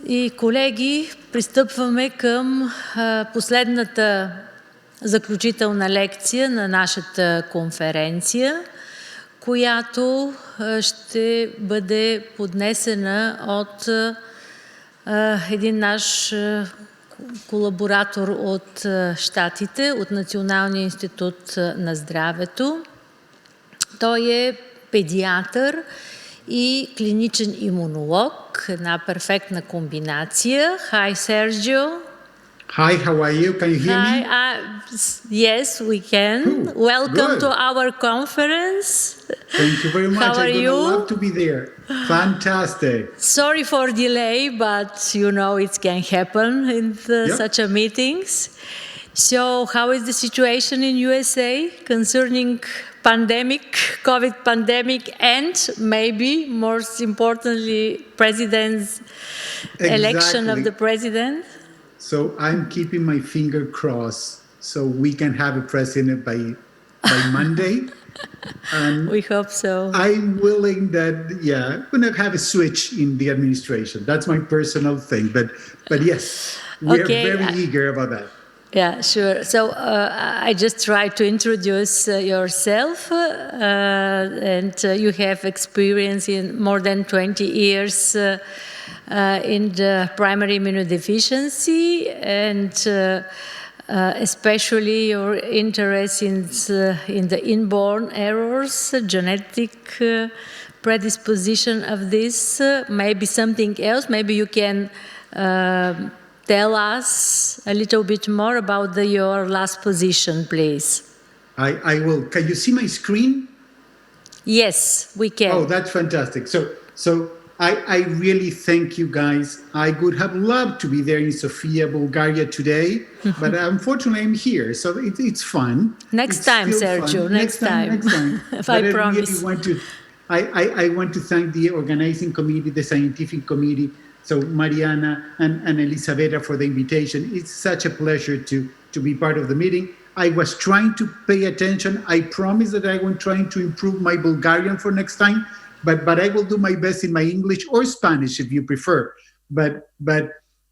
И, колеги, пристъпваме към последната заключителна лекция на нашата конференция, която ще бъде поднесена от един наш колаборатор от Щатите, от Националния институт на здравето. Той е педиатър и клиничен имунолог, една перфектна комбинация. Hi, Sergio. Hi, how are you? Can you hear me? Yes, we can. Cool. Welcome Good. to our conference. Thank you very much. How are I you? would love to be there. Fantastic. Sorry for delay, but you know it can happen in such a meetings. So, how is the situation in USA concerning COVID pandemic, and maybe most importantly, president's election of the president? So I'm keeping my finger crossed so we can have a president by Monday. And we hope so. I'm willing that, we're going to have a switch in the administration. That's my personal thing. But yes, we're very eager about that. Yeah, sure. So I just try to introduce yourself, and you have experience in more than 20 years in the primary immunodeficiency, and especially your interest in the inborn errors, genetic predisposition of this. Maybe something else. Maybe you can tell us a little bit more about your last position, please. I will. Can you see my screen? Yes, we can. Oh, that's fantastic. So I really thank you guys. I would have loved to be there in Sofia, Bulgaria today, but unfortunately I'm here, so it's fun. Next time, Sergio. Fun. Next time. I promise. I want to thank the organizing committee, the scientific committee, so Mariana and Elisabetta for the invitation. It's such a pleasure to be part of the meeting. I was trying to pay attention. I promise that I will try to improve my Bulgarian for next time, but I will do my best in my English or Spanish if you prefer. But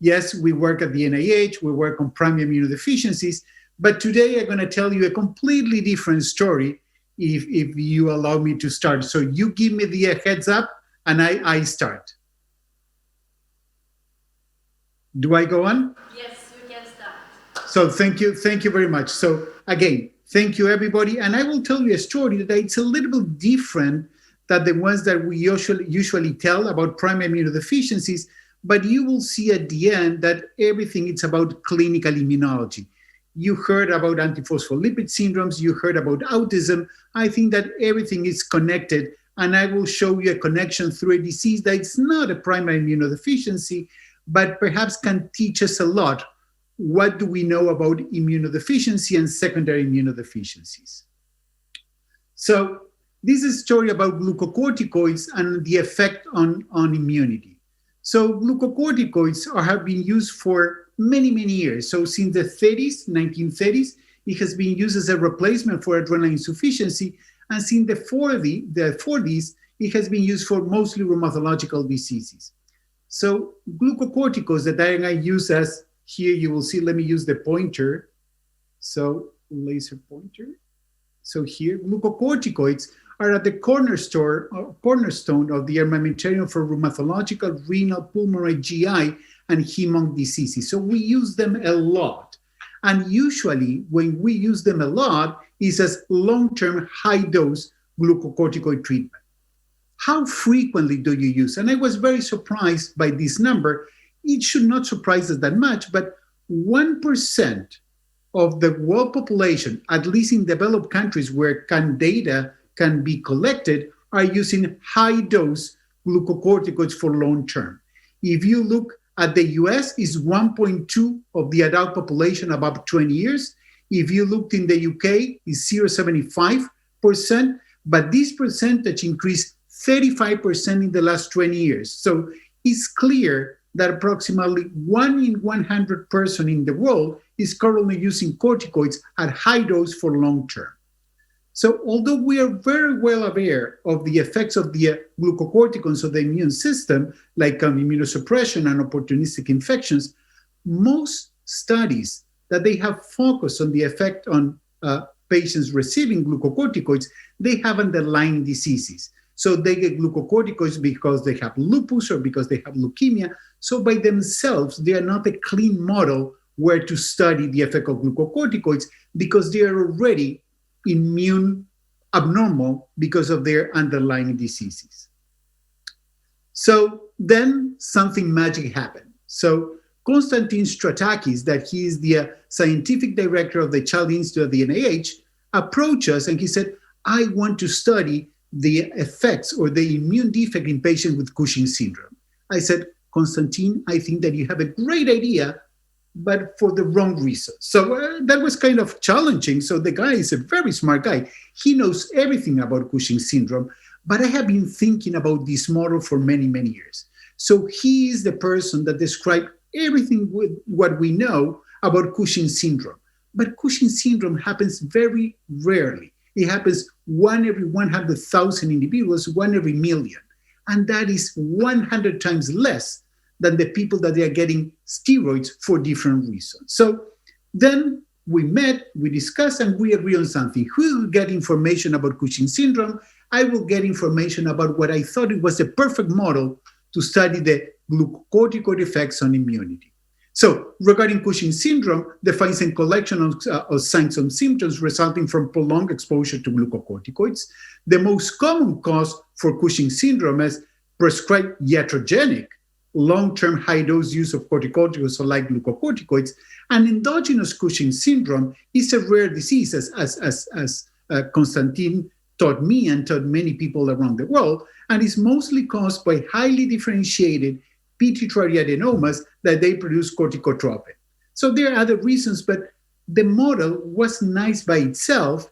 yes, we work at the NIH, we work on primary immunodeficiencies, but today I'm going to tell you a completely different story if you allow me to start. So you give me the heads up and I start. Do I go on? Yes, you can start. So thank you very much. So again, thank you everybody. And I will tell you a story that it's a little bit different than the ones that we usually tell about primary immunodeficiencies, but you will see at the end that everything is about clinical immunology. You heard about antiphospholipid syndromes, you heard about autism. I think that everything is connected, and I will show you a connection through a disease that is not a primary immunodeficiency, but perhaps can teach us a lot. What do we know about immunodeficiency and secondary immunodeficiencies? So this is a story about glucocorticoids and the effect on immunity. So glucocorticoids have been used for many, many years. So since the 1930s, it has been used as a replacement for adrenal insufficiency. And since the 40s, it has been used for mostly rheumatological diseases. So glucocorticoids that I'm going to use as, here you will see, let me use the pointer. So laser pointer. So here, glucocorticoids are at the cornerstone of the armamentarium for rheumatological, renal, pulmonary, GI, and hem-onc diseases. So we use them a lot. And usually when we use them a lot, it's as long-term high-dose glucocorticoid treatment. How frequently do you use? And I was very surprised by this number. It should not surprise us that much, but 1% of the world population, at least in developed countries where data can be collected, are using high-dose glucocorticoids for long-term. If you look at the US, it's 1.2 of the adult population above 20 years. If you looked in the UK, it's 0.75%, but this percentage increased 35% in the last 20 years. So it's clear that approximately 1 in 100 person in the world is currently using corticoids at high dose for long term. So although we are very well aware of the effects of the glucocorticoids of the immune system, like immunosuppression and opportunistic infections, most studies that they have focused on the effect on patients receiving glucocorticoids, they have underlying diseases. So they get glucocorticoids because they have lupus or because they have leukemia. So by themselves, they are not a clean model where to study the effect of glucocorticoids because they are already immune abnormal because of their underlying diseases. So then something magic happened. So Konstantin Stratakis, that he is the scientific director of the Child Institute of the NIH, approached us and he said, I want to study the effects or the immune defect in patients with Cushing's syndrome. I said, Konstantin, I think that you have a great idea, but for the wrong reason. So that was kind of challenging. So the guy is a very smart guy. He knows everything about Cushing's syndrome, but I have been thinking about this model for many, many years. So he is the person that described everything with what we know about Cushing's syndrome. But Cushing's syndrome happens very rarely. It happens 1 every 100,000 individuals, 1 every million. And that is 100 times less than the people that they are getting steroids for different reasons. So then we met, we discussed, and we agree on something. Who will get information about Cushing's syndrome? I will get information about what I thought it was the perfect model to study the glucocorticoid effects on immunity. So regarding Cushing's syndrome, defines a collection of signs and symptoms resulting from prolonged exposure to glucocorticoids. The most common cause for Cushing's syndrome is prescribed iatrogenic, long-term high-dose use of corticosteroids like glucocorticoids. And endogenous Cushing's syndrome is a rare disease, as Konstantin taught me and taught many people around the world, and is mostly caused by highly differentiated pituitary adenomas that they produce corticotropin. So there are other reasons, but the model was nice by itself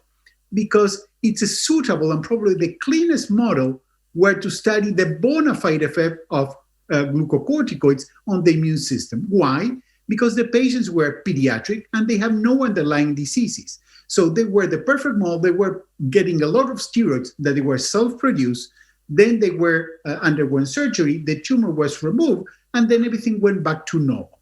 because it's a suitable and probably the cleanest model where to study the bona fide effect of glucocorticoids on the immune system. Why? Because the patients were pediatric and they have no underlying diseases. So they were the perfect model. They were getting a lot of steroids that they were self-produced. Then they were underwent surgery, the tumor was removed, and then everything went back to normal.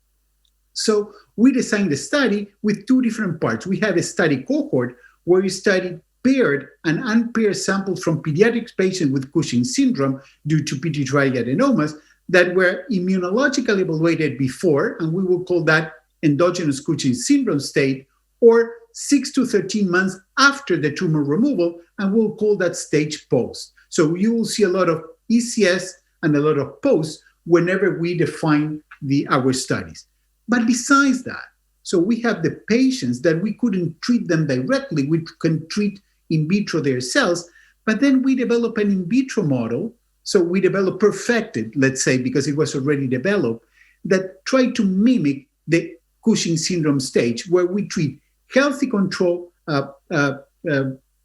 So we designed the study with 2 different parts. We have a study cohort where we studied paired and unpaired samples from pediatric patients with Cushing's syndrome due to pituitary adenomas that were immunologically evaluated before, and we will call that endogenous Cushing's syndrome state, or 6 to 13 months after the tumor removal, and we'll call that stage post. So you will see a lot of ECS and a lot of posts whenever we define our studies. But besides that, so we have the patients that we couldn't treat them directly, we can treat in vitro their cells, but then we develop an in vitro model. So we developed perfected, let's say, because it was already developed, that tried to mimic the Cushing's syndrome stage where we treat healthy control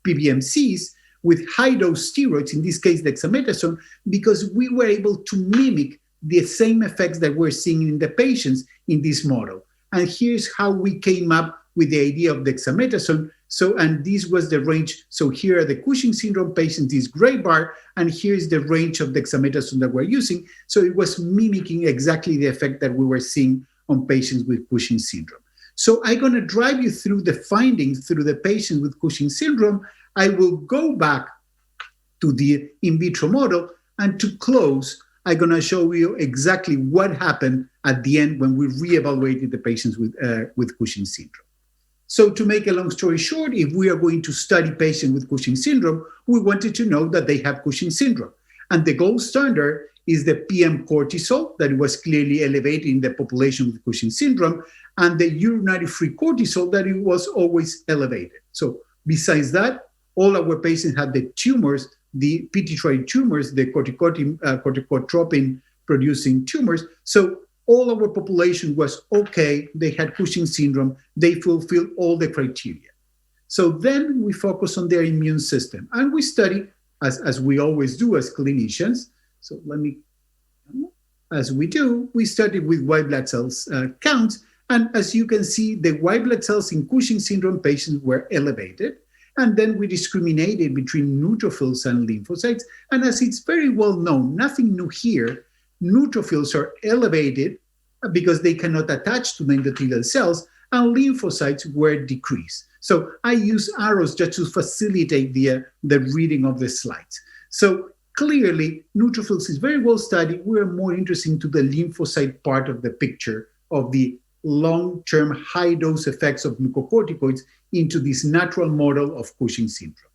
PBMCs with high-dose steroids, in this case dexamethasone, because we were able to mimic the same effects that we're seeing in the patients in this model. And here's how we came up with the idea of dexamethasone. So, and this was the range. So here are the Cushing's syndrome patients, this gray bar, and here's the range of dexamethasone that we're using. So it was mimicking exactly the effect that we were seeing on patients with Cushing's syndrome. So I'm going to drive you through the findings through the patients with Cushing's syndrome. I will go back to the in vitro model, and to close, I'm going to show you exactly what happened at the end when we reevaluated the patients with Cushing's syndrome. So to make a long story short, if we are going to study patients with Cushing's syndrome, we wanted to know that they have Cushing's syndrome. And the gold standard is the PM cortisol that was clearly elevated in the population with Cushing's syndrome, and the urinary free cortisol that it was always elevated. So besides that, all our patients had the tumors, the pituitary tumors, the corticotropin producing tumors. So all our population was okay. They had Cushing's syndrome. They fulfilled all the criteria. So then we focus on their immune system. And we study, as we always do as clinicians. So as we do, we started with white blood cells counts. And as you can see, the white blood cells in Cushing's syndrome patients were elevated. And then we discriminated between neutrophils and lymphocytes. And as it's very well known, nothing new here, neutrophils are elevated because they cannot attach to the endothelial cells, and lymphocytes were decreased. So I use arrows just to facilitate the reading of the slides. So clearly, neutrophils is very well studied. We're more interested to the lymphocyte part of the picture of the long-term high-dose effects of glucocorticoids into this natural model of Cushing syndrome.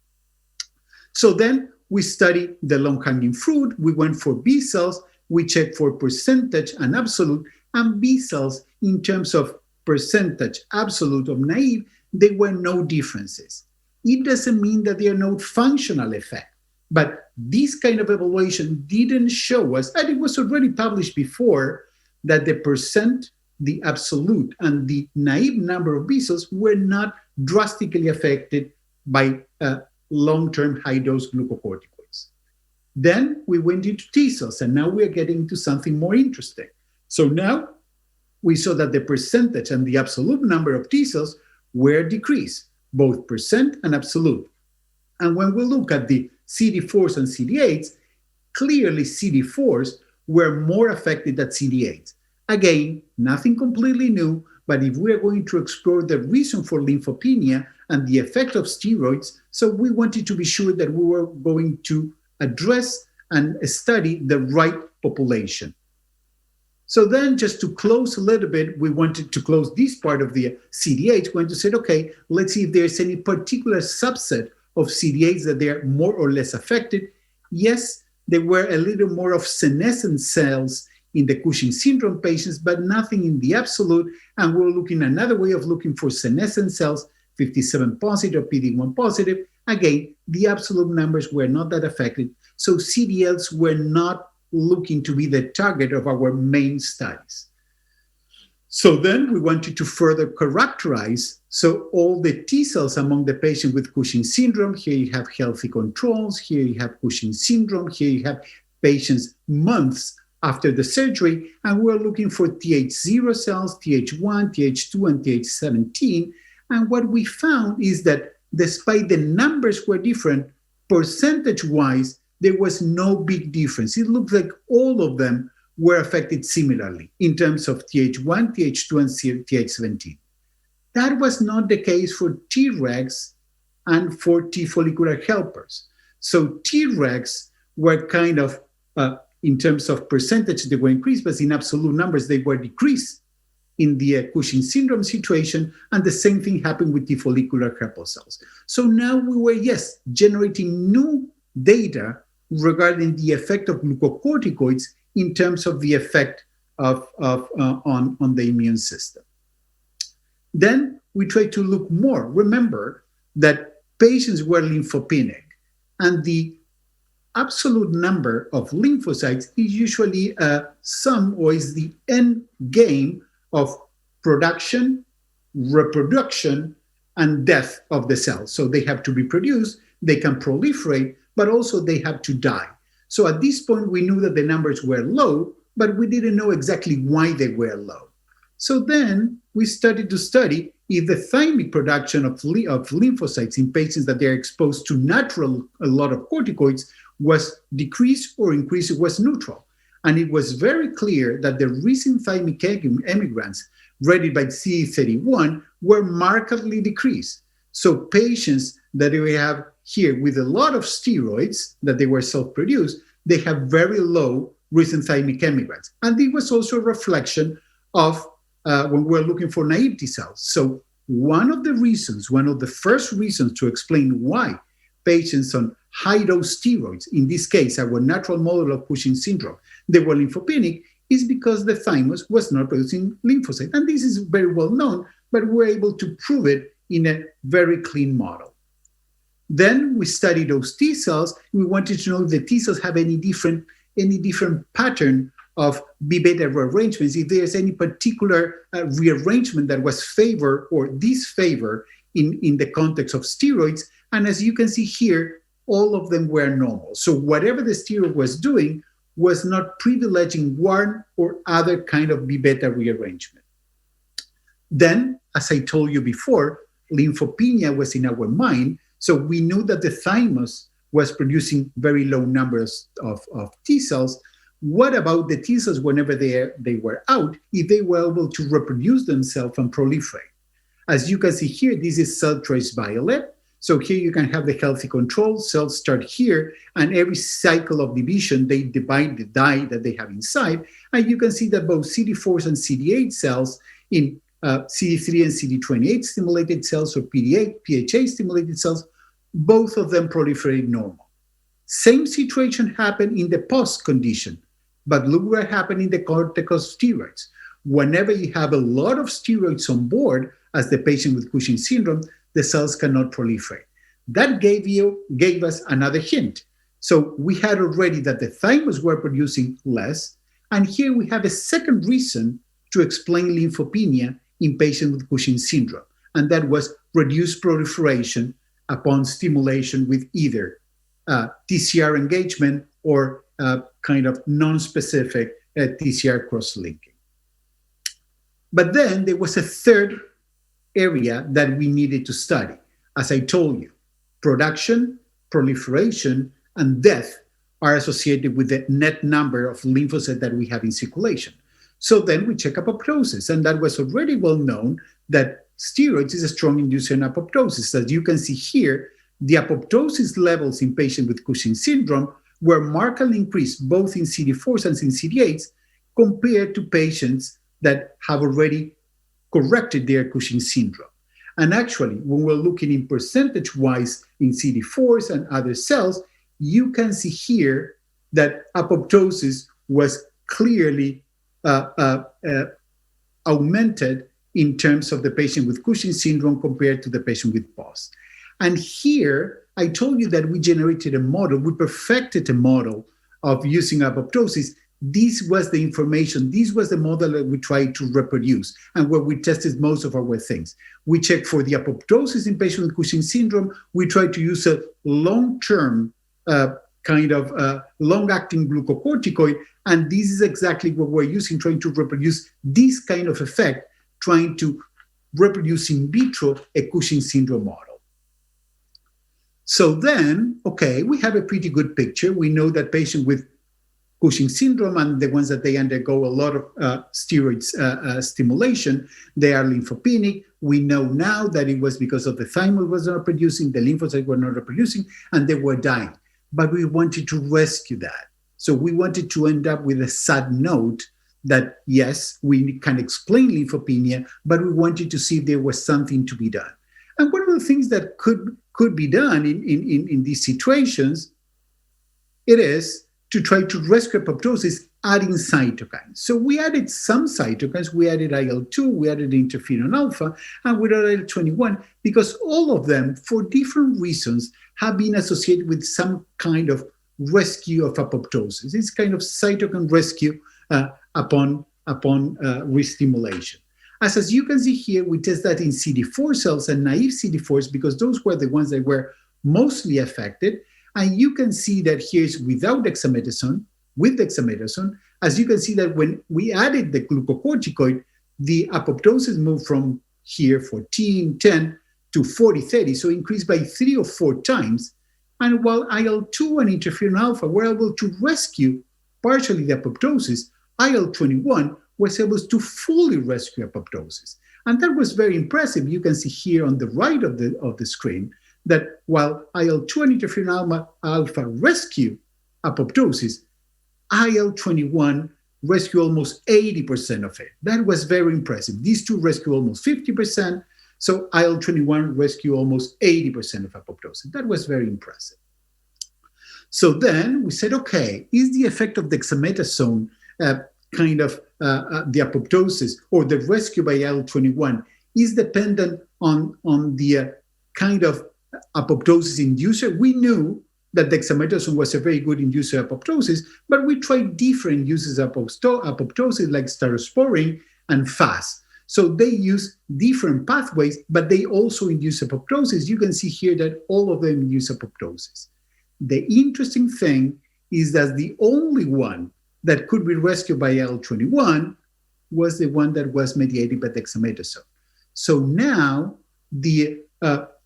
So then we studied the long-hanging fruit. We went for B cells. We checked for percentage and absolute, and B cells in terms of percentage absolute of naive, there were no differences. It doesn't mean that there are no functional effect, but this kind of evaluation didn't show us, and it was already published before, that the percent, the absolute, and the naive number of B cells were not drastically affected by long-term high-dose glucocorticoids. Then we went into T cells, and now we're getting into something more interesting. So now we saw that the percentage and the absolute number of T cells were decreased, both percent and absolute. And when we look at the CD4s and CD8s, clearly CD4s were more affected than CD8s. Again, nothing completely new, but if we are going to explore the reason for lymphopenia and the effect of steroids, so we wanted to be sure that we were going to address and study the right population. So then, just to close a little bit, we wanted to close this part of the CD8s, going to say, okay, let's see if there's any particular subset of CD8s that they're more or less affected. Yes, there were a little more of senescent cells in the Cushing syndrome patients, but nothing in the absolute. And we're looking another way of looking for senescent cells, 57 positive, PD1 positive. Again, the absolute numbers were not that affected. So CDLs were not looking to be the target of our main studies. So then we wanted to further characterize, so all the T cells among the patients with Cushing syndrome. Here you have healthy controls, here you have Cushing syndrome, here you have patients months after the surgery, and we're looking for Th0 cells, Th1, Th2, and Th17. And what we found is that despite the numbers were different, percentage-wise, there was no big difference. It looked like all of them were affected similarly in terms of Th1, Th2, and Th17. That was not the case for Tregs and for T follicular helpers. So Tregs were kind of, in terms of percentage, they were increased, but in absolute numbers, they were decreased in the Cushing syndrome situation, and the same thing happened with T follicular helper cells. So now we were, yes, generating new data regarding the effect of glucocorticoids in terms of the effect on the immune system. Then we tried to look more. Remember that patients were lymphopenic, and the absolute number of lymphocytes is usually a sum, or is the end game of production, reproduction, and death of the cells. So they have to be produced, they can proliferate, but also they have to die. So at this point, we knew that the numbers were low, but we didn't know exactly why they were low. So then we started to study if the thymic production of lymphocytes in patients that they're exposed to a lot of corticoids was decreased or increased, it was neutral. And it was very clear that the recent thymic emigrants read by CD31 were markedly decreased. So patients that we have here with a lot of steroids that they were self-produced, they have very low recent thymic emigrants. And it was also a reflection of when we're looking for naive T cells. So one of the first reasons to explain why patients on high-dose steroids, in this case, our natural model of Cushing syndrome, they were lymphopenic, is because the thymus was not producing lymphocytes. And this is very well known, but we're able to prove it in a very clean model. Then we studied those T cells. We wanted to know if the T cells have any different pattern of B beta rearrangements, if there's any particular rearrangement that was favor or disfavor in the context of steroids. And as you can see here, all of them were normal. So whatever the steroid was doing was not privileging one or other kind of B beta rearrangement. Then, as I told you before, lymphopenia was in our mind. So we knew that the thymus was producing very low numbers of T cells. What about the T cells whenever they were out, if they were able to reproduce themselves and proliferate? As you can see here, this is cell trace violet. So here you can have the healthy control. Cells start here, and every cycle of division, they divide the dye that they have inside. And you can see that both CD4s and CD8 cells in CD3 and CD28 stimulated cells, or PHA stimulated cells, both of them proliferate normal. Same situation happened in the post condition, but look what happened in the corticosteroids. Whenever you have a lot of steroids on board, as the patient with Cushing syndrome, the cells cannot proliferate. That gave us another hint. So we had already that the thymus were producing less, and here we have a second reason to explain lymphopenia in patients with Cushing syndrome, and that was reduced proliferation upon stimulation with either TCR engagement or kind of non-specific TCR cross-linking. But then there was a third area that we needed to study. As I told you, production, proliferation, and death are associated with the net number of lymphocytes that we have in circulation. So then we check apoptosis, and that was already well known that steroids is a strong inducer in apoptosis. As you can see here, the apoptosis levels in patients with Cushing syndrome were markedly increased both in CD4s and in CD8s compared to patients that have already corrected their Cushing syndrome. And actually, when we're looking in percentage-wise in CD4s and other cells, you can see here that apoptosis was clearly augmented in terms of the patient with Cushing syndrome compared to the patient with POS. And here, I told you that we generated a model, we perfected a model of using apoptosis. This was the information, this was the model that we tried to reproduce and where we tested most of our things. We checked for the apoptosis in patients with Cushing syndrome. We tried to use a long-term long-acting glucocorticoid, and this is exactly what we're using, trying to reproduce this kind of effect, trying to reproduce in vitro a Cushing syndrome model. So then, okay, we have a pretty good picture. We know that patients with Cushing syndrome and the ones that they undergo a lot of steroids stimulation, they are lymphopenic. We know now that it was because of the thymus was not producing, the lymphocytes were not producing, and they were dying. But we wanted to rescue that. So we wanted to end up with a sad note that, yes, we can explain lymphopenia, but we wanted to see if there was something to be done. And one of the things that could be done in these situations, it is to try to rescue apoptosis adding cytokines. So we added some cytokines. We added IL-2, we added interferon alpha, and we added IL-21, because all of them, for different reasons, have been associated with some kind of rescue of apoptosis. It's kind of cytokine rescue upon restimulation. As you can see here, we test that in CD4 cells and naive CD4s, because those were the ones that were mostly affected. And you can see that here's without dexamethasone, with dexamethasone. As you can see that when we added the glucocorticoid, the apoptosis moved from here 14, 10 to 40, 30, so increased by 3 or 4 times. And while IL-2 and interferon alpha were able to rescue partially the apoptosis, IL-21 was able to fully rescue apoptosis. And that was very impressive. You can see here on the right of the screen that while IL-2 and interferon alpha rescue apoptosis, IL-21 rescue almost 80% of it. That was very impressive. These two rescue almost 50%, so IL-21 rescue almost 80% of apoptosis. That was very impressive. So then we said, okay, is the effect of dexamethasone the apoptosis or the rescue by IL-21 is dependent on the kind of apoptosis inducer? We knew that dexamethasone was a very good inducer of apoptosis, but we tried different uses of apoptosis like staurosporine and FAS. So they use different pathways, but they also induce apoptosis. You can see here that all of them induce apoptosis. The interesting thing is that the only one that could be rescued by IL-21 was the one that was mediated by dexamethasone. So now the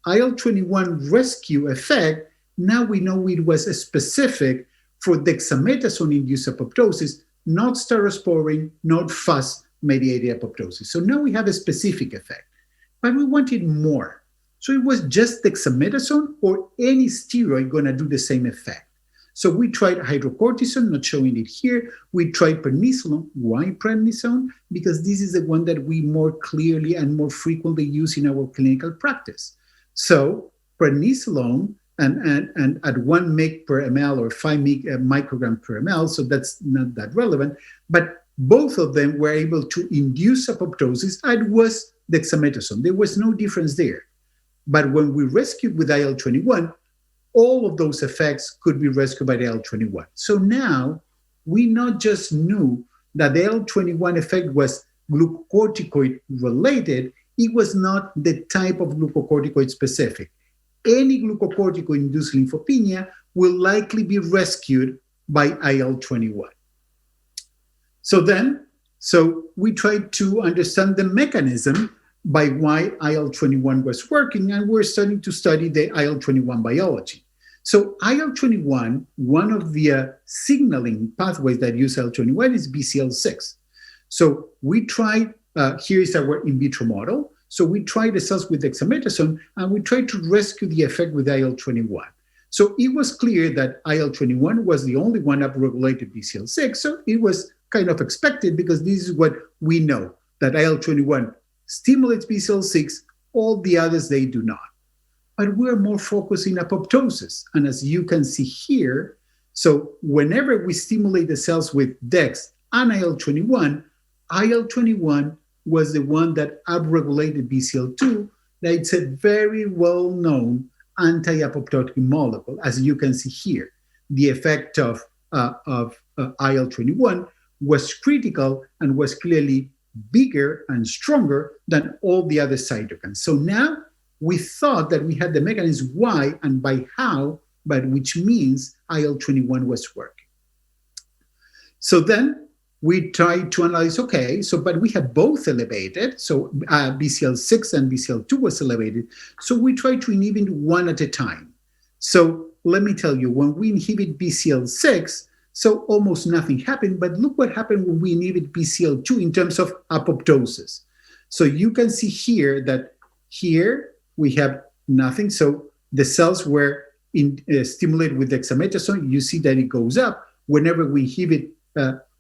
IL-21 rescue effect, now we know it was specific for dexamethasone-induced apoptosis, not staurosporine, not FUS-mediated apoptosis. So now we have a specific effect, but we wanted more. So it was just dexamethasone or any steroid going to do the same effect. So we tried hydrocortisone, not showing it here. We tried prednisolone. Why prednisone? Because this is the one that we more clearly and more frequently use in our clinical practice. So prednisolone and at 1 mg per ml or 5 microgram per ml, so that's not that relevant, but both of them were able to induce apoptosis, and was dexamethasone. There was no difference there. But when we rescued with IL-21, all of those effects could be rescued by the IL-21. So now we not just knew that the IL-21 effect was glucocorticoid related, it was not the type of glucocorticoid specific. Any glucocorticoid-induced lymphopenia will likely be rescued by IL-21. So we tried to understand the mechanism by why IL-21 was working, and we're starting to study the IL-21 biology. So IL-21, one of the signaling pathways that use IL-21 is BCL6. So we tried, here is our in vitro model. So we tried the cells with dexamethasone, and we tried to rescue the effect with IL-21. So it was clear that IL-21 was the only one upregulated BCL6. So it was kind of expected because this is what we know, that IL-21 stimulates BCL6, all the others, they do not. But we're more focused in apoptosis. And as you can see here, so whenever we stimulate the cells with DEX and IL-21, IL-21 was the one that upregulated BCL2, that it's a very well-known anti-apoptotic molecule, as you can see here. The effect of IL-21 was critical and was clearly bigger and stronger than all the other cytokines. So now we thought that we had the mechanism why and by how, but which means IL-21 was working. So then we tried to analyze, okay, so but we had both elevated, so BCL6 and BCL2 was elevated, so we tried to inhibit one at a time. So let me tell you, when we inhibit BCL6, so almost nothing happened, but look what happened when we inhibit BCL2 in terms of apoptosis. So you can see here that here we have nothing. So the cells were stimulated with dexamethasone. You see that it goes up. Whenever we inhibit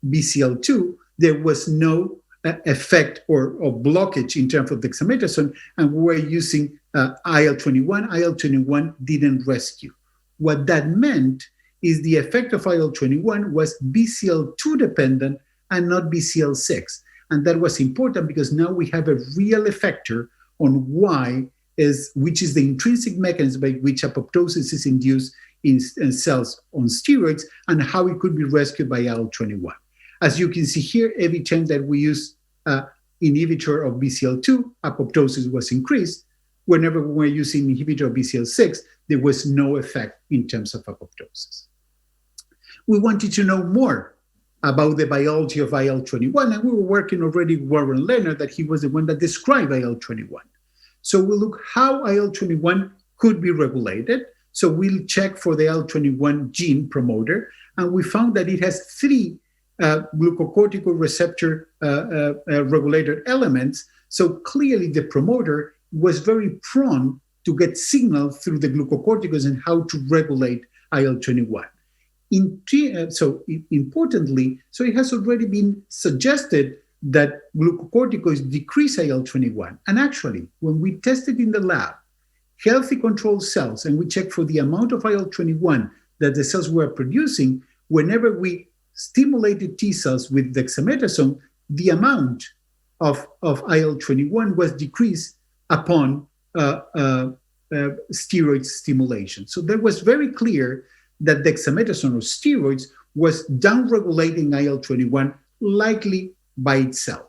BCL2, there was no effect or blockage in terms of dexamethasone, and we were using IL-21. IL-21 didn't rescue. What that meant is the effect of IL-21 was BCL2 dependent and not BCL6. And that was important because now we have a real effector on which is the intrinsic mechanism by which apoptosis is induced in cells on steroids and how it could be rescued by IL-21. As you can see here, every time that we use inhibitor of BCL2, apoptosis was increased. Whenever we were using inhibitor of BCL6, there was no effect in terms of apoptosis. We wanted to know more about the biology of IL-21, and we were working already with Warren Leonard, that he was the one that described IL-21. So we'll look how IL-21 could be regulated. So we'll check for the IL-21 gene promoter, and we found that it has 3 glucocorticoid receptor regulator elements. So clearly the promoter was very prone to get signal through the glucocorticoids and how to regulate IL-21. Importantly, so it has already been suggested that glucocorticoids decrease IL-21. And actually, when we tested in the lab healthy control cells and we checked for the amount of IL-21 that the cells were producing, whenever we stimulated T cells with dexamethasone, the amount of IL-21 was decreased upon steroid stimulation. So that was very clear that dexamethasone or steroids was downregulating IL-21 likely by itself.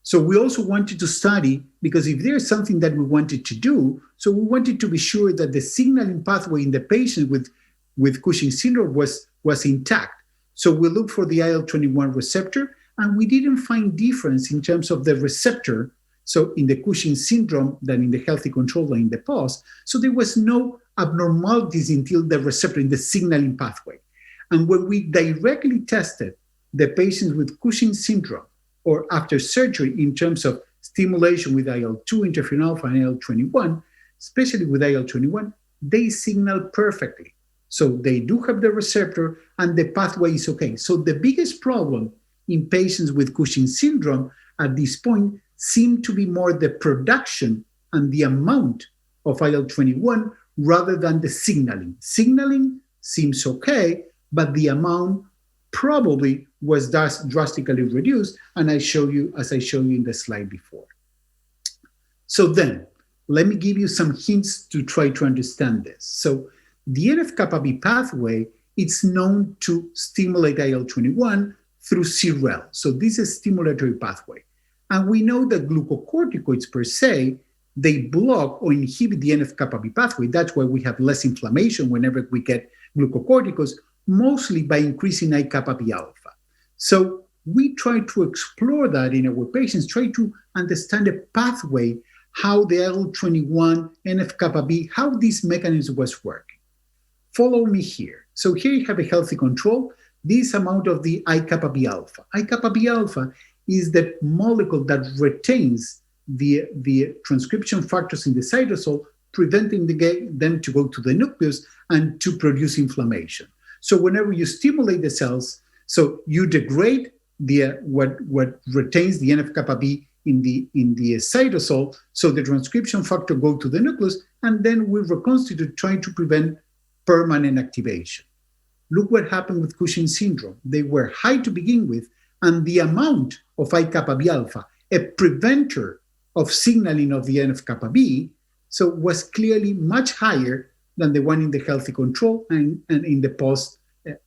So we also wanted to study, because if there's something that we wanted to do, so we wanted to be sure that the signaling pathway in the patient with Cushing's syndrome was intact. So we looked for the IL-21 receptor, and we didn't find difference in terms of the receptor so in the Cushing syndrome than in the healthy control than in the pause. So there was no abnormalities until the receptor in the signaling pathway. And when we directly tested the patients with Cushing syndrome or after surgery in terms of stimulation with IL-2, interferon alpha, and IL-21, especially with IL-21, they signal perfectly. So they do have the receptor and the pathway is okay. So the biggest problem in patients with Cushing syndrome at this point seemed to be more the production and the amount of IL-21 rather than the signaling. Signaling seems okay, but the amount probably was drastically reduced, and as I showed you in the slide before. So then, let me give you some hints to try to understand this. So the NF-kappa B pathway, it's known to stimulate IL-21 through CREL. So this is a stimulatory pathway. And we know that glucocorticoids per se, they block or inhibit the NF-kappa B pathway. That's why we have less inflammation whenever we get glucocorticoids, mostly by increasing I-kappa B alpha. So we try to explore that in our patients, try to understand the pathway, how the IL-21, NF-kappa B, how this mechanism was working. Follow me here. So here you have a healthy control, this amount of the I-kappa B alpha. I-kappa B alpha is the molecule that retains the transcription factors in the cytosol, preventing them to go to the nucleus and to produce inflammation. So whenever you stimulate the cells, so you degrade what retains the NF-kappa B in the cytosol, so the transcription factor go to the nucleus, and then we reconstitute trying to prevent permanent activation. Look what happened with Cushing syndrome. They were high to begin with, and the amount of I-kappa B alpha, a preventer of signaling of the NF-kappa B, so was clearly much higher than the one in the healthy control and in the post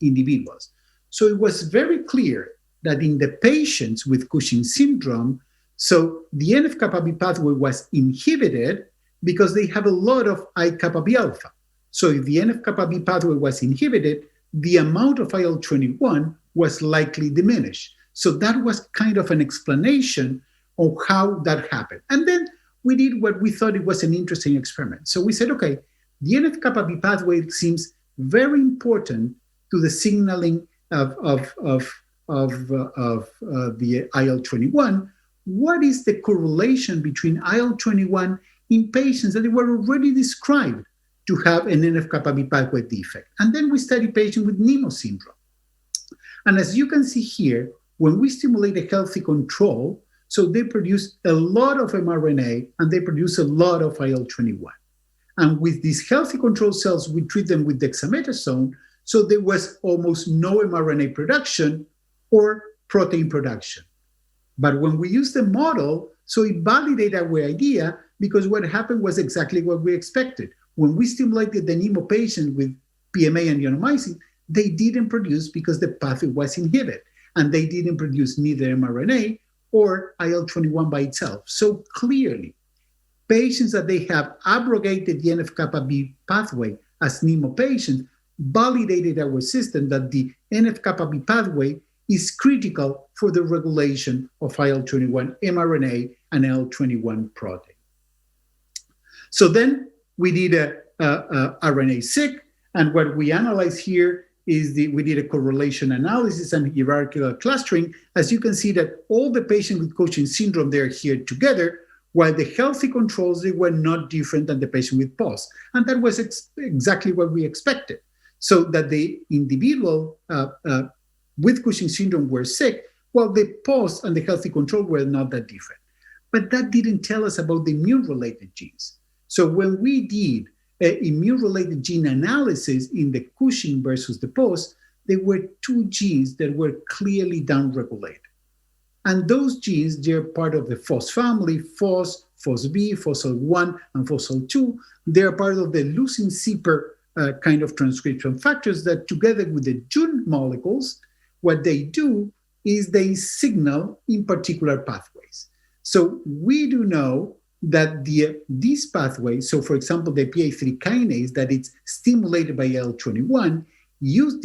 individuals. So it was very clear that in the patients with Cushing syndrome, so the NF-kappa B pathway was inhibited because they have a lot of I-kappa B alpha. So if the NF-kappa B pathway was inhibited, the amount of IL-21 was likely diminished. So that was kind of an explanation of how that happened. And then we did what we thought it was an interesting experiment. So we said, okay, the NF-kappa B pathway seems very important to the signaling of the IL-21. What is the correlation between IL-21 in patients that were already described to have an NF-kappa B pathway defect? And then we studied patients with Nemo syndrome. And as you can see here, when we stimulate a healthy control, so they produce a lot of mRNA and they produce a lot of IL-21. And with these healthy control cells, we treat them with dexamethasone, so there was almost no mRNA production or protein production. But when we use the model, so it validated our idea because what happened was exactly what we expected. When we stimulated the Nemo patient with PMA and ionomycin, they didn't produce because the pathway was inhibited, and they didn't produce neither mRNA or IL-21 by itself. So clearly, patients that they have abrogated the NF-kappa B pathway as Nemo patients validated our system that the NF-kappa B pathway is critical for the regulation of IL-21 mRNA and IL-21 protein. So then we did a RNA-seq, and what we analyzed here is we did a correlation analysis and hierarchical clustering. As you can see that all the patients with Cushing syndrome, they're here together, while the healthy controls, they were not different than the patient with POS. And that was exactly what we expected. So that the individual with Cushing syndrome were sick, while the POS and the healthy control were not that different. But that didn't tell us about the immune-related genes. So when we did immune-related gene analysis in the Cushing versus the POS, there were two genes that were clearly downregulated. And those genes, they're part of the FOS family, FOS, FOSB, FOSL1, and FOSL2. They're part of the leucine zipper kind of transcription factors that together with the JUN molecules, what they do is they signal in particular pathways. So we do know that these pathways, so for example, the PI3 kinase that it's stimulated by IL-21, use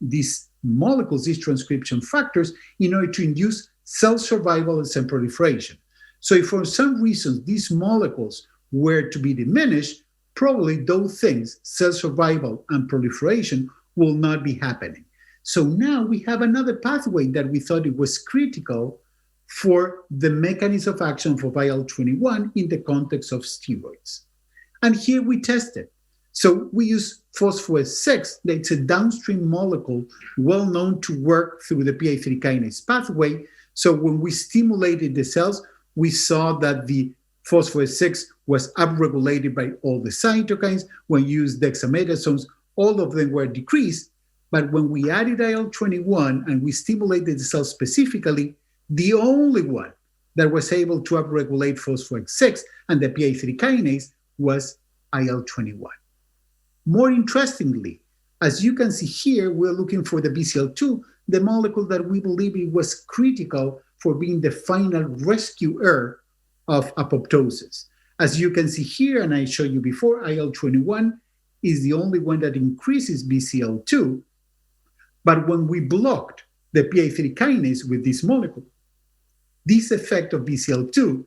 these molecules, these transcription factors, in order to induce cell survival and cell proliferation. So if for some reason these molecules were to be diminished, probably those things, cell survival and proliferation, will not be happening. So now we have another pathway that we thought it was critical for the mechanism of action for IL-21 in the context of steroids. And here we tested. So we use phospho-6, that's a downstream molecule well known to work through the PI3 kinase pathway. So when we stimulated the cells, we saw that the phospho-6 was upregulated by all the cytokines. When you use dexamethasones, all of them were decreased. But when we added IL-21 and we stimulated the cells specifically, the only one that was able to upregulate phospho-6 and the PI3 kinase was IL-21. More interestingly, as you can see here, we're looking for the BCL2, the molecule that we believe it was critical for being the final rescuer of apoptosis. As you can see here, and I showed you before, IL-21 is the only one that increases BCL2. But when we blocked the PI3 kinase with this molecule, this effect of BCL2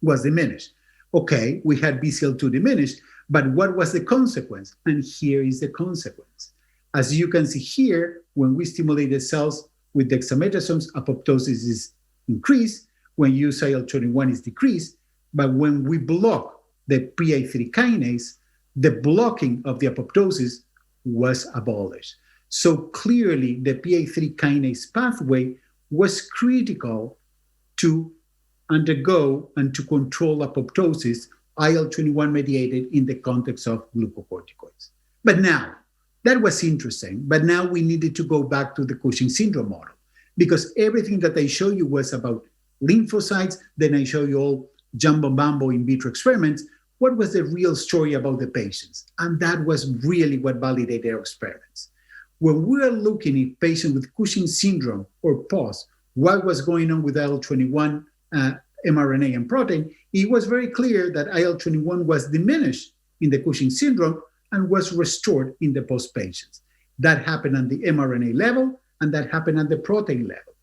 was diminished. Okay, we had BCL2 diminished, but what was the consequence? And here is the consequence. As you can see here, when we stimulate the cells with dexamethasones, apoptosis is increased. When you use IL-21, is decreased. But when we block the PI3 kinase, the blocking of the apoptosis was abolished. So clearly, the PI3 kinase pathway was critical to undergo and to control apoptosis, IL-21 mediated in the context of glucocorticoids. But now, that was interesting, but now we needed to go back to the Cushing syndrome model, because everything that I showed you was about lymphocytes, then I show you all jumbo-bambo in vitro experiments. What was the real story about the patients? And that was really what validated our experiments. When we are looking at patients with Cushing syndrome or POS, what was going on with IL-21 mRNA and protein, it was very clear that IL-21 was diminished in the Cushing syndrome and was restored in the POS patients. That happened at the mRNA level, and that happened at the protein level.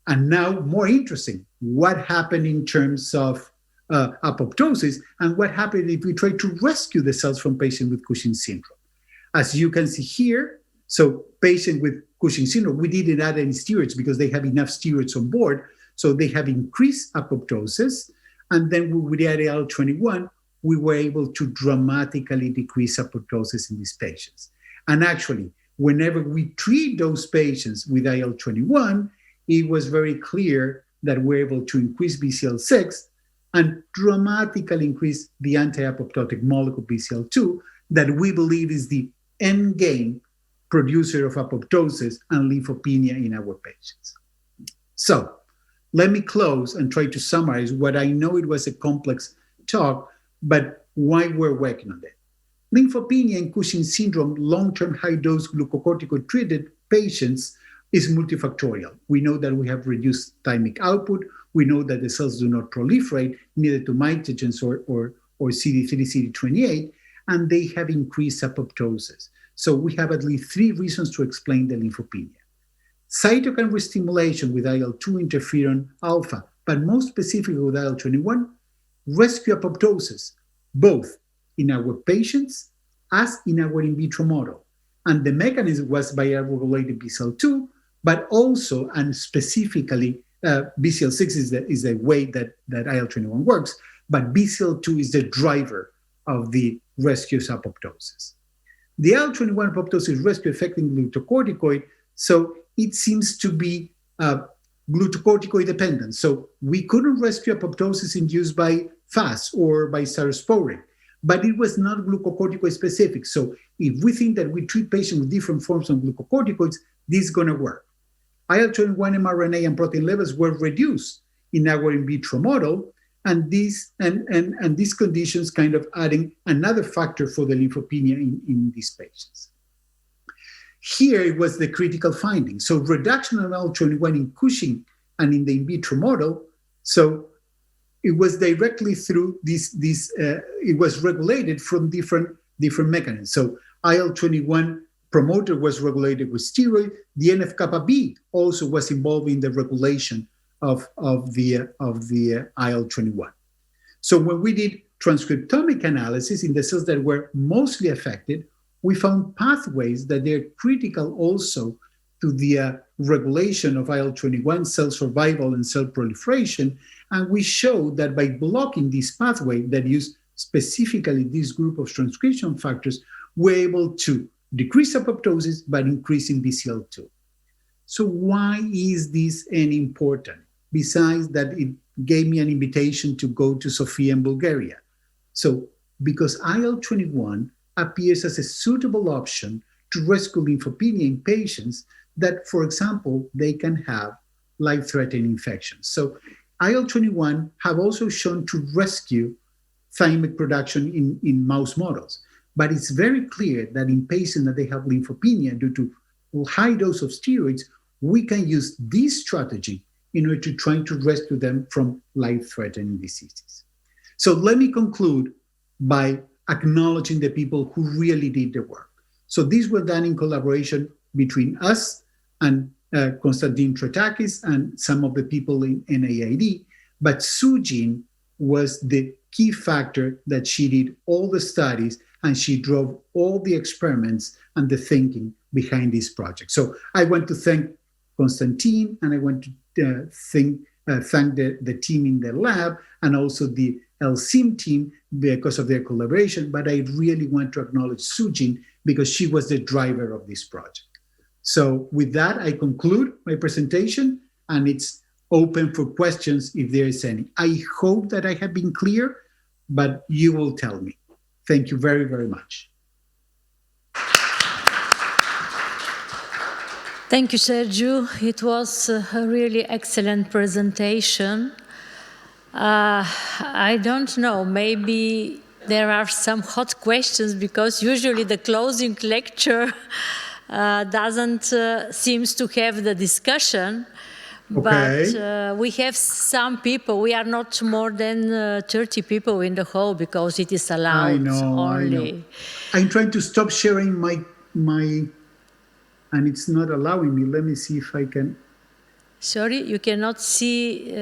And now, more interesting, what happened in terms of apoptosis, and what happened if we try to rescue the cells from patients with Cushing syndrome. As you can see here, so patients with Cushing syndrome, we didn't add any steroids because they have enough steroids on board, so they have increased apoptosis. And then with the IL-21, we were able to dramatically decrease apoptosis in these patients. And actually, whenever we treat those patients with IL-21, it was very clear that we're able to increase BCL6 and dramatically increase the anti-apoptotic molecule BCL2 that we believe is the end game producer of apoptosis and lymphopenia in our patients. So let me close and try to summarize what I know it was a complex talk, but why we're working on it. Lymphopenia and Cushing syndrome, long-term high-dose glucocorticoid treated patients is multifactorial. We know that we have reduced thymic output. We know that the cells do not proliferate, neither to mitogens or CD3, CD28, and they have increased apoptosis. So we have at least 3 reasons to explain the lymphopenia. Cytokine restimulation with IL-2 interferon alpha, but most specifically with IL-21, rescue apoptosis, both in our patients as in our in vitro model. And the mechanism was by regulated BCL2, but also and specifically BCL6 is the way that IL-21 works, but BCL2 is the driver of the rescue apoptosis. The IL-21 apoptosis rescue affecting glucocorticoid, so it seems to be glucocorticoid dependent. So we couldn't rescue apoptosis induced by FAS or by cyrosporin, but it was not glucocorticoid specific. So if we think that we treat patients with different forms of glucocorticoids, this is going to work. IL-21 mRNA and protein levels were reduced in our in vitro model, and these conditions kind of adding another factor for the lymphopenia in these patients. Here it was the critical finding. So reduction of IL-21 in Cushing and in the in vitro model. So it was directly through it was regulated from different mechanisms. So IL-21 promoter was regulated with steroid. The NF-kappa B also was involved in the regulation of the IL-21. So when we did transcriptomic analysis in the cells that were mostly affected, we found pathways that they're critical also to the regulation of IL-21, cell survival and cell proliferation. And we showed that by blocking this pathway that use specifically this group of transcription factors, we're able to decrease apoptosis, but increasing BCL2. So why is this any important? Besides that, it gave me an invitation to go to Sofia in Bulgaria. So because IL-21 appears as a suitable option to rescue lymphopenia in patients that, for example, they can have life-threatening infections. So IL-21 have also shown to rescue thymic production in mouse models. But it's very clear that in patients that they have lymphopenia due to high dose of steroids, we can use this strategy in order to try to rescue them from life-threatening diseases. So let me conclude by acknowledging the people who really did the work. So these were done in collaboration between us and Konstantin Trotakis and some of the people in NIAID, but Sujin was the key factor that she did all the studies and she drove all the experiments and the thinking behind this project. So I want to thank Konstantin, and I want to thank the team in the lab and also the LSIM team because of their collaboration, but I really want to acknowledge Sujin because she was the driver of this project. So with that, I conclude my presentation, and it's open for questions if there is any. I hope that I have been clear, but you will tell me. Thank you very, very much. Thank you, Sergio. It was a really excellent presentation. I don't know, maybe there are some hot questions because usually the closing lecture doesn't seems to have the discussion. Okay. But we have some people. We are not more than 30 people in the hall because it is allowed only. I know. I'm trying to stop sharing my, and it's not allowing me. Let me see if I can. Sorry, you cannot see.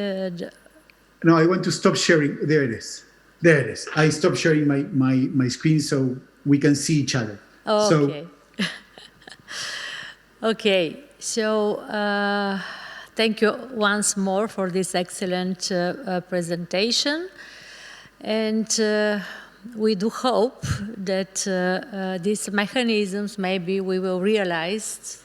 No, I want to stop sharing. There it is. There it is. I stopped sharing my screen so we can see each other. Oh, okay. Okay. So. Thank you once more for this excellent presentation. And we do hope that these mechanisms, maybe we will realize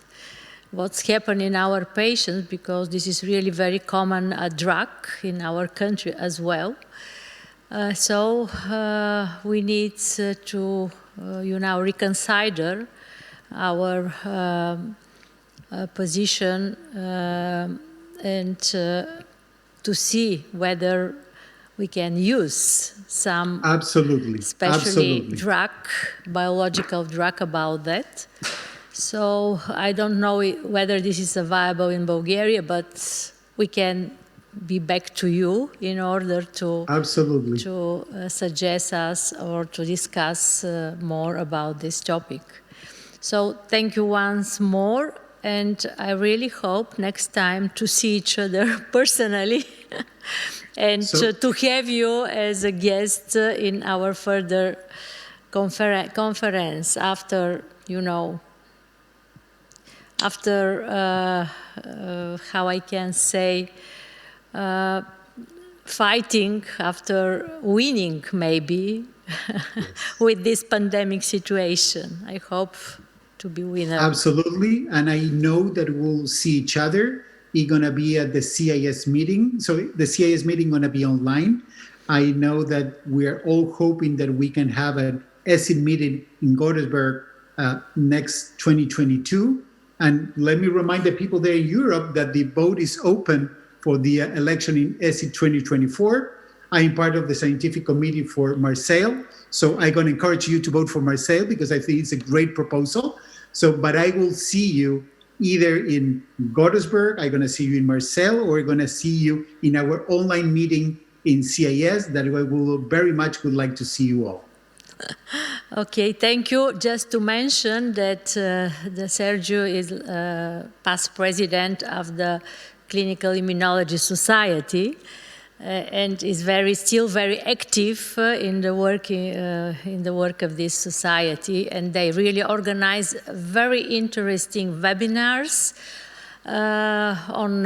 what's happened in our patients, because this is really very common drug in our country as well. So we need to, reconsider our position and to see whether we can use some especially biological drug about that. So I don't know whether this is viable in Bulgaria, but we can be back to you in order to suggest us or to discuss more about this topic. So thank you once more. And I really hope next time to see each other personally and to have you as a guest in our further conference after, how I can say, fighting after winning maybe with this pandemic situation. I hope to be winner. Absolutely, and I know that we'll see each other. It's gonna be at the CIS meeting. So the CIS meeting gonna be online. I know that we're all hoping that we can have an ESID meeting in Gothenburg next 2022. And let me remind the people there in Europe that the vote is open for the election in ESID 2024. I'm part of the scientific committee for Marseille. So I'm gonna encourage you to vote for Marseille because I think it's a great proposal. So, but I will see you either in Gothenburg, I'm gonna see you in Marseille, or I'm gonna see you in our online meeting in CIS that we will very much would like to see you all. Okay, thank you. Just to mention that Sergio is past president of the Clinical Immunology Society, and is still very active in the work of this society. And they really organize very interesting webinars on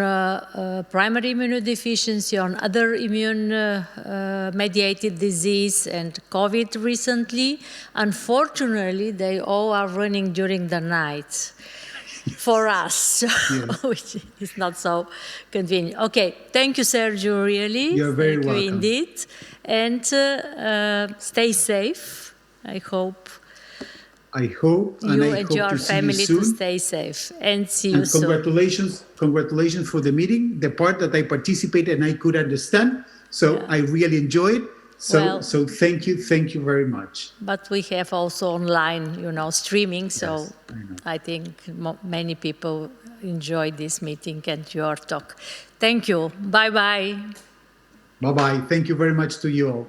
primary immunodeficiency, on other immune-mediated disease, and COVID recently. Unfortunately, they all are running during the night for us, yes. Which is not so convenient. Okay, thank you, Sergio, really. You're very welcome. Thank you indeed. And stay safe, I hope. I hope, and you I and hope your to see family you soon. to stay safe, and see you soon. Congratulations for the meeting, the part that I participated and I could understand. So yeah. I really enjoyed. So thank you very much. But we have also online, streaming. So yes, I think many people enjoyed this meeting and your talk. Thank you. Bye-bye. Bye-bye. Thank you very much to you all.